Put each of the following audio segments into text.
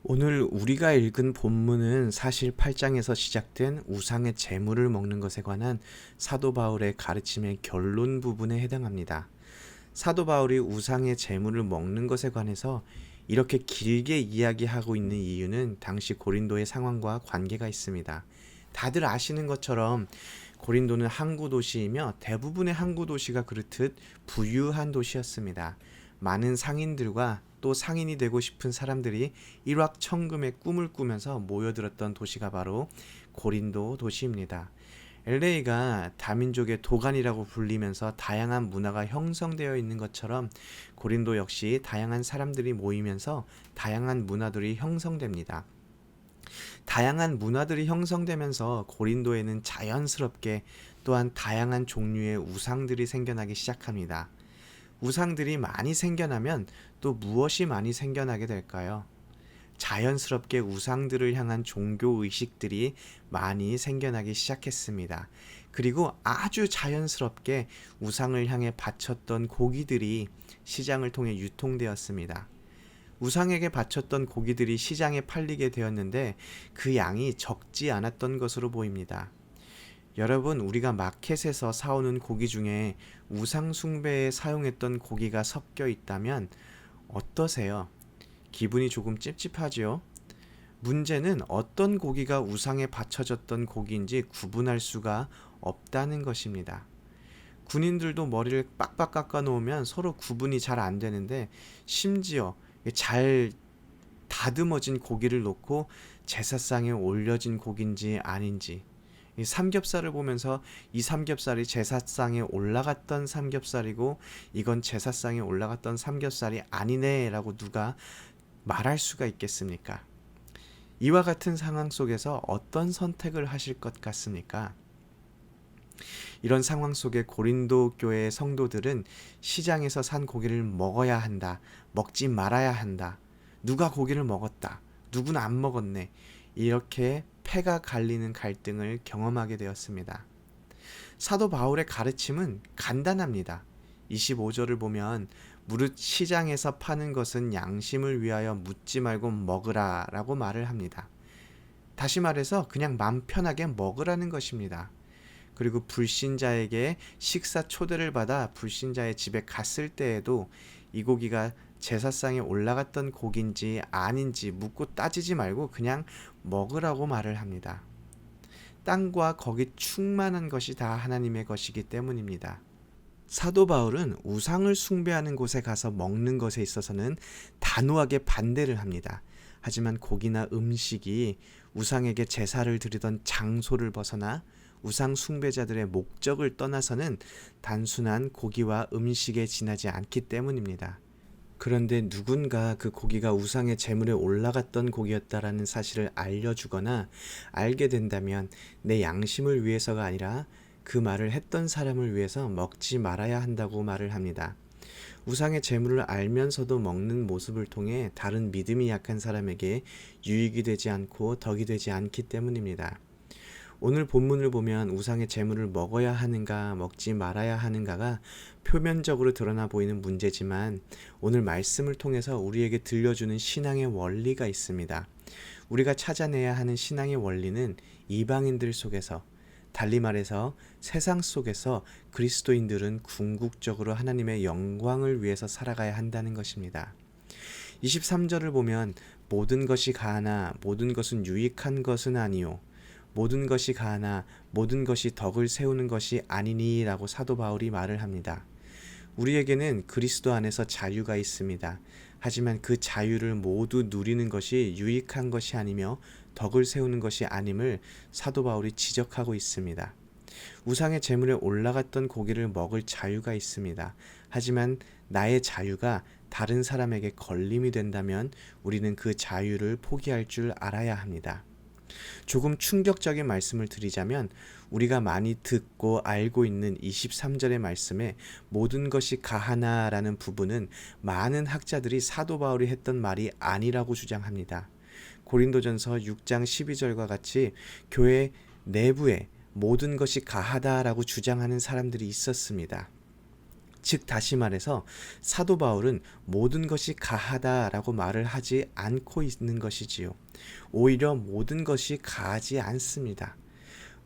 오늘 우리가 읽은 본문은 사실 8장에서 시작된 우상의 재물을 먹는 것에 관한 사도 바울의 가르침의 결론 부분에 해당합니다. 사도 바울이 우상의 재물을 먹는 것에 관해서 이렇게 길게 이야기하고 있는 이유는 당시 고린도의 상황과 관계가 있습니다. 다들 아시는 것처럼 고린도는 항구 도시이며 대부분의 항구 도시가 그렇듯 부유한 도시였습니다. 많은 상인들과 또 상인이 되고 싶은 사람들이 일확천금의 꿈을 꾸면서 모여들었던 도시가 바로 고린도 도시입니다. LA가 다민족의 도가니라고 불리면서 다양한 문화가 형성되어 있는 것처럼 고린도 역시 다양한 사람들이 모이면서 다양한 문화들이 형성됩니다. 다양한 문화들이 형성되면서 고린도에는 자연스럽게 또한 다양한 종류의 우상들이 생겨나기 시작합니다. 우상들이 많이 생겨나면 또 무엇이 많이 생겨나게 될까요? 자연스럽게 우상들을 향한 종교 의식들이 많이 생겨나기 시작했습니다. 그리고 아주 자연스럽게 우상을 향해 바쳤던 고기들이 시장을 통해 유통되었습니다. 우상에게 바쳤던 고기들이 시장에 팔리게 되었는데 그 양이 적지 않았던 것으로 보입니다. 여러분, 우리가 마켓에서 사오는 고기 중에 우상 숭배에 사용했던 고기가 섞여 있다면 어떠세요? 기분이 조금 찝찝하지요? 문제는 어떤 고기가 우상에 바쳐졌던 고기인지 구분할 수가 없다는 것입니다. 군인들도 머리를 빡빡 깎아 놓으면 서로 구분이 잘 안 되는데, 심지어 잘 다듬어진 고기를 놓고 제사상에 올려진 고기인지 아닌지, 이 삼겹살을 보면서 이 삼겹살이 제사상에 올라갔던 삼겹살이고 이건 제사상에 올라갔던 삼겹살이 아니네 라고 누가 말할 수가 있겠습니까? 이와 같은 상황 속에서 어떤 선택을 하실 것 같습니까? 이런 상황 속에 고린도 교회의 성도들은 시장에서 산 고기를 먹어야 한다, 먹지 말아야 한다, 누가 고기를 먹었다, 누구는 안 먹었네, 이렇게 패가 갈리는 갈등을 경험하게 되었습니다. 사도 바울의 가르침은 간단합니다. 25절을 보면 무릇 시장에서 파는 것은 양심을 위하여 묻지 말고 먹으라 라고 말을 합니다. 다시 말해서 그냥 맘 편하게 먹으라는 것입니다. 그리고 불신자에게 식사 초대를 받아 불신자의 집에 갔을 때에도 이 고기가 제사상에 올라갔던 고기인지 아닌지 묻고 따지지 말고 그냥 먹으라고 말을 합니다. 땅과 거기 충만한 것이 다 하나님의 것이기 때문입니다. 사도 바울은 우상을 숭배하는 곳에 가서 먹는 것에 있어서는 단호하게 반대를 합니다. 하지만 고기나 음식이 우상에게 제사를 드리던 장소를 벗어나 우상 숭배자들의 목적을 떠나서는 단순한 고기와 음식에 지나지 않기 때문입니다. 그런데 누군가 그 고기가 우상의 제물에 올라갔던 고기였다라는 사실을 알려주거나 알게 된다면 내 양심을 위해서가 아니라 그 말을 했던 사람을 위해서 먹지 말아야 한다고 말을 합니다. 우상의 제물을 알면서도 먹는 모습을 통해 다른 믿음이 약한 사람에게 유익이 되지 않고 덕이 되지 않기 때문입니다. 오늘 본문을 보면 우상의 제물을 먹어야 하는가 먹지 말아야 하는가가 표면적으로 드러나 보이는 문제지만 오늘 말씀을 통해서 우리에게 들려주는 신앙의 원리가 있습니다. 우리가 찾아내야 하는 신앙의 원리는 이방인들 속에서, 달리 말해서 세상 속에서 그리스도인들은 궁극적으로 하나님의 영광을 위해서 살아가야 한다는 것입니다. 23절을 보면 모든 것이 가하나 모든 것은 유익한 것은 아니요 모든 것이 가하나 모든 것이 덕을 세우는 것이 아니니 라고 사도 바울이 말을 합니다. 우리에게는 그리스도 안에서 자유가 있습니다. 하지만 그 자유를 모두 누리는 것이 유익한 것이 아니며 덕을 세우는 것이 아님을 사도 바울이 지적하고 있습니다. 우상의 제물에 올라갔던 고기를 먹을 자유가 있습니다. 하지만 나의 자유가 다른 사람에게 걸림이 된다면 우리는 그 자유를 포기할 줄 알아야 합니다. 조금 충격적인 말씀을 드리자면 우리가 많이 듣고 알고 있는 23절의 말씀에 모든 것이 가하나라는 부분은 많은 학자들이 사도 바울이 했던 말이 아니라고 주장합니다. 고린도전서 6장 12절과 같이 교회 내부에 모든 것이 가하다라고 주장하는 사람들이 있었습니다. 즉 다시 말해서 사도 바울은 모든 것이 가하다라고 말을 하지 않고 있는 것이지요. 오히려 모든 것이 가하지 않습니다.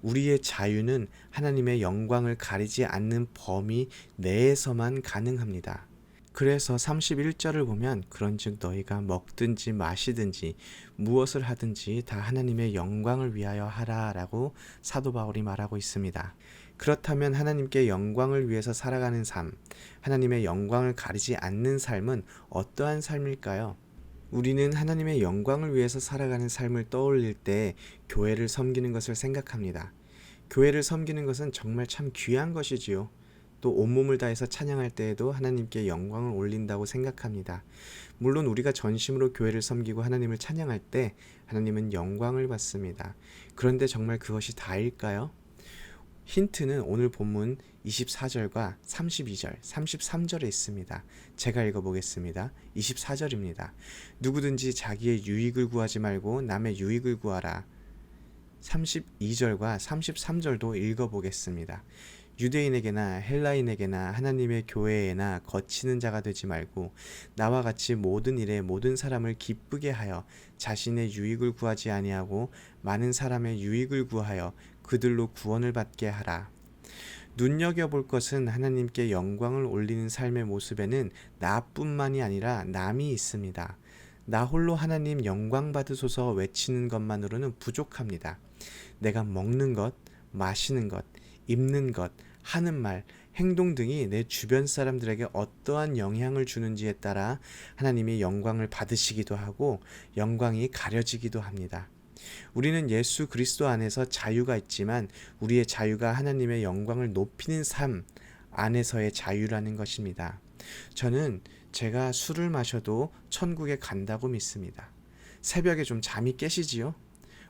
우리의 자유는 하나님의 영광을 가리지 않는 범위 내에서만 가능합니다. 그래서 31절을 보면 그런즉 너희가 먹든지 마시든지 무엇을 하든지 다 하나님의 영광을 위하여 하라 라고 사도 바울이 말하고 있습니다. 그렇다면 하나님께 영광을 위해서 살아가는 삶, 하나님의 영광을 가리지 않는 삶은 어떠한 삶일까요? 우리는 하나님의 영광을 위해서 살아가는 삶을 떠올릴 때 교회를 섬기는 것을 생각합니다. 교회를 섬기는 것은 정말 참 귀한 것이지요. 또 온몸을 다해서 찬양할 때에도 하나님께 영광을 올린다고 생각합니다. 물론 우리가 전심으로 교회를 섬기고 하나님을 찬양할 때 하나님은 영광을 받습니다. 그런데 정말 그것이 다일까요? 힌트는 오늘 본문 24절과 32절, 33절에 있습니다. 제가 읽어보겠습니다. 24절입니다. 누구든지 자기의 유익을 구하지 말고 남의 유익을 구하라. 32절과 33절도 읽어보겠습니다. 유대인에게나 헬라인에게나 하나님의 교회에나 거치는 자가 되지 말고 나와 같이 모든 일에 모든 사람을 기쁘게 하여 자신의 유익을 구하지 아니하고 많은 사람의 유익을 구하여 그들로 구원을 받게 하라. 눈여겨볼 것은 하나님께 영광을 올리는 삶의 모습에는 나뿐만이 아니라 남이 있습니다. 나 홀로 하나님 영광 받으소서 외치는 것만으로는 부족합니다. 내가 먹는 것, 마시는 것, 입는 것, 하는 말, 행동 등이 내 주변 사람들에게 어떠한 영향을 주는지에 따라 하나님이 영광을 받으시기도 하고 영광이 가려지기도 합니다. 우리는 예수 그리스도 안에서 자유가 있지만 우리의 자유가 하나님의 영광을 높이는 삶 안에서의 자유라는 것입니다. 저는 제가 술을 마셔도 천국에 간다고 믿습니다. 새벽에 좀 잠이 깨시지요?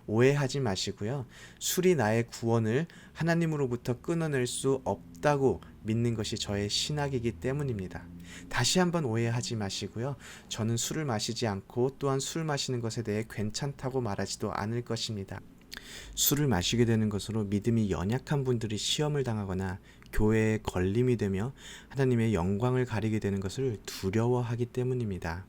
오해하지 마시고요. 술이 나의 구원을 하나님으로부터 끊어낼 수 없다고 믿는 것이 저의 신학이기 때문입니다. 다시 한번 오해하지 마시고요. 저는 술을 마시지 않고 또한 술 마시는 것에 대해 괜찮다고 말하지도 않을 것입니다. 술을 마시게 되는 것으로 믿음이 연약한 분들이 시험을 당하거나 교회에 걸림이 되며 하나님의 영광을 가리게 되는 것을 두려워하기 때문입니다.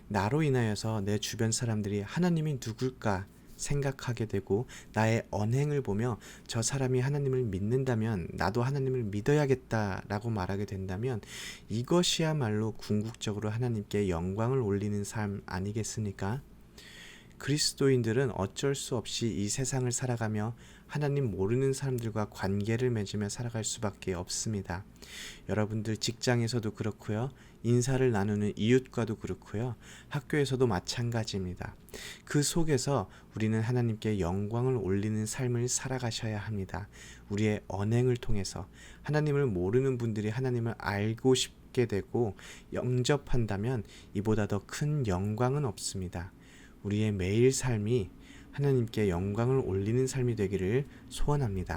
나로 인하여서 내 주변 사람들이 하나님이 누굴까 생각하게 되고 나의 언행을 보며 저 사람이 하나님을 믿는다면 나도 하나님을 믿어야겠다라고 말하게 된다면 이것이야말로 궁극적으로 하나님께 영광을 올리는 삶 아니겠습니까? 그리스도인들은 어쩔 수 없이 이 세상을 살아가며 하나님 모르는 사람들과 관계를 맺으며 살아갈 수밖에 없습니다. 여러분들 직장에서도 그렇고요. 인사를 나누는 이웃과도 그렇고요. 학교에서도 마찬가지입니다. 그 속에서 우리는 하나님께 영광을 올리는 삶을 살아가셔야 합니다. 우리의 언행을 통해서 하나님을 모르는 분들이 하나님을 알고 싶게 되고 영접한다면 이보다 더 큰 영광은 없습니다. 우리의 매일 삶이 하나님께 영광을 올리는 삶이 되기를 소원합니다.